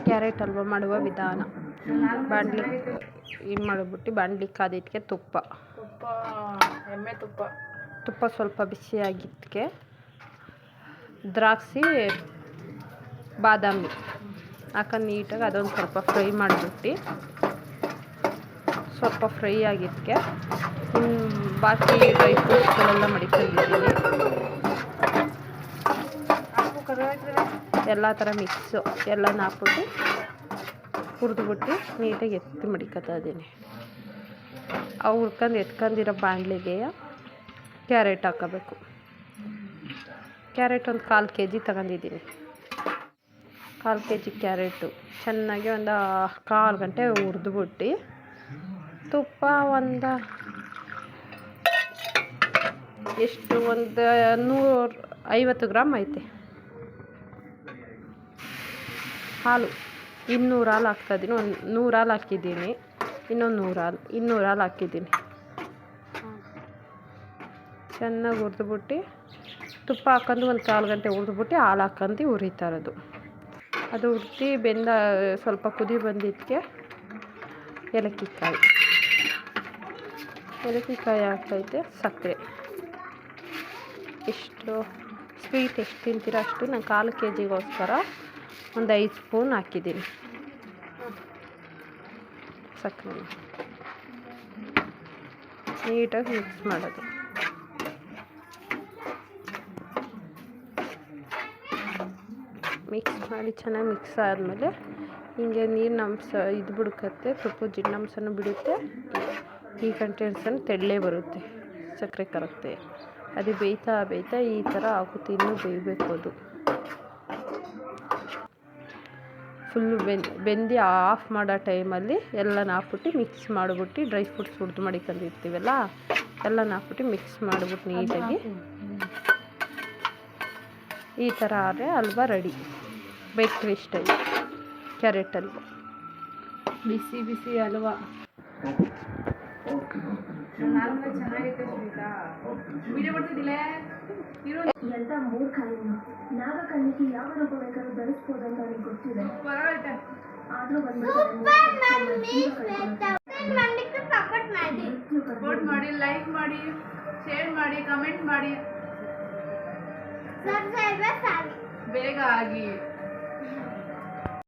Carrot halwa ಮಾಡುವ ವಿಧಾನ. ಬಾಣಲಿ ಇದು ಮಾಡಿಬಿಟ್ಟು ಬಾಣಲಿ ಕಾದಿದ್ದಕ್ಕೆ ತುಪ್ಪ ಎಮ್ಮೆ ತುಪ್ಪ ಸ್ವಲ್ಪ ಬಿಸಿಯಾಗಿದ್ದಕ್ಕೆ ದ್ರಾಕ್ಷಿ ಬಾದಾಮಿ ಹಾಕೊಂಡು ನೀಟಾಗಿ ಅದೊಂದು ಸ್ವಲ್ಪ ಫ್ರೈ ಮಾಡಿಬಿಟ್ಟು ಸ್ವಲ್ಪ ಫ್ರೈ ಆಗಿದ್ದಕ್ಕೆ ಬಾಕಿ ಡ್ರೈ ಫ್ರೂಟ್ಸ್ಗಳೆಲ್ಲ ಮಡಿಕೊಂಡಿದ್ದೀನಿ. ಎಲ್ಲ ಥರ ಮಿಕ್ಸು ಎಲ್ಲನ ಹಾಕ್ಬಿಟ್ಟು ಹುರಿದ್ಬಿಟ್ಟು ನೀಟಾಗಿ ಎತ್ತಿ ಮಡಿಕೊತಾ ಇದ್ದೀನಿ. ಅವು ಎತ್ಕೊಂಡಿರೋ ಬಾಣಲಿಗೆ ಕ್ಯಾರೆಟ್ ಹಾಕೋಬೇಕು. ಕ್ಯಾರೆಟ್ ಒಂದು 1/4 kg ತಗೊಂಡಿದ್ದೀನಿ. 1/4 kg ಕ್ಯಾರೆಟು ಚೆನ್ನಾಗಿ ಒಂದು 1/4 ಗಂಟೆ ಹುರಿದ್ಬಿಟ್ಟು ತುಪ್ಪ ಒಂದು 150 ಗ್ರಾಮ್ ಐತೆ. ಹಾಲು 200 ಹಾಲು ಹಾಕ್ತಾಯಿದ್ದೀನಿ. 100 ಹಾಲು ಹಾಕಿದ್ದೀನಿ. ಇನ್ನೊಂದು 200 ಹಾಲು ಹಾಕಿದ್ದೀನಿ. ಚೆನ್ನಾಗಿ ಹುರಿದ್ಬಿಟ್ಟು ತುಪ್ಪ ಹಾಕೊಂಡು ಒಂದು 1/4 ಗಂಟೆ ಹುರಿದ್ಬಿಟ್ಟು ಹಾಲು ಹಾಕೊಂಡು ಹುರಿತಾ ಇರೋದು. ಅದು ಹುರಿದು ಬೆಂದ ಸ್ವಲ್ಪ ಕುದಿ ಬಂದಿದ್ದಕ್ಕೆ ಏಲಕ್ಕಿಕಾಯಿ ಹಾಕೈತೆ, ಸಕ್ಕರೆ ಎಷ್ಟು ಸ್ವೀಟ್ ಎಷ್ಟು ತಿಂತೀರ ಅಷ್ಟು. ನಾನು 1/4 kgಗೋಸ್ಕರ ಒಂದು 5 ಸ್ಪೂನ್ ಹಾಕಿದ್ದೀನಿ ಸಕ್ಕರೆ. ನೀಟಾಗಿ ಮಿಕ್ಸ್ ಮಾಡೋದು. ಮಿಕ್ಸ್ ಮಾಡಿ ಚೆನ್ನಾಗಿ ಮಿಕ್ಸ್ ಆದಮೇಲೆ ಹಿಂಗೆ ನೀರಿನ ಅಂಶ ಇದು ಬಿಡ್ಕತ್ತೆ, ತುಪ್ಪದ ಜಿಡ್ಡಂಶನೂ ಬಿಡುತ್ತೆ. ಈ ಕಂಟೆನ್ಸನ್ನು ತೆಳ್ಳಗೆ ಬರುತ್ತೆ, ಸಕ್ಕರೆ ಕರಗುತ್ತೆ. ಅದು ಬೇಯ್ತಾ ಈ ಥರ ಆಗುತ್ತೆ. ಇನ್ನೂ ಬೇಯಬೇಕು. ಅದು ಫುಲ್ಲು ಬೆಂದು ಆಫ್ ಮಾಡೋ ಟೈಮಲ್ಲಿ ಎಲ್ಲನ ಹಾಕ್ಬಿಟ್ಟು ಮಿಕ್ಸ್ ಮಾಡಿಬಿಟ್ಟು ಡ್ರೈ ಫ್ರೂಟ್ಸ್ ಹುರಿದು ಮಡಿಕೊಂಡಿರ್ತೀವಲ್ಲ ಎಲ್ಲನ ಹಾಕ್ಬಿಟ್ಟು ಮಿಕ್ಸ್ ಮಾಡಿಬಿಟ್ಟು ನೀಟಾಗಿ ಈ ಥರ ಆದರೆ ಹಲ್ವ ರೆಡಿ. ಬೇಕ್ರಿ ಸ್ಟೈಲ್ ಕ್ಯಾರೆಟ್ ಹಲ್ವ, ಬಿಸಿ ಹಲ್ವ. ಚೆನ್ನಾಗಿತ್ತು ಶ್ವೇತಾ. ವಿಡಿಯೋ ಮಾಡ್ತಿದ್ದಿಲ್ಲ ಎಂತ ಮೂರ್ಖ ನೀನು. ನಾಗಕನ್ನಿಗೆ ಯಾವ ರೂಪ ಬೇಕಾದ್ರೂ ಧರಿಸ್ಬೋದು ಅಂತ ನನಗೆ ಗೊತ್ತಿದೆ. ಆದ್ರೂ ಸಪೋರ್ಟ್ ಮಾಡಿ, ಲೈಕ್ ಮಾಡಿ, ಶೇರ್ ಮಾಡಿ, ಕಮೆಂಟ್ ಮಾಡಿ, ಬೇಗ ಆಗಿ.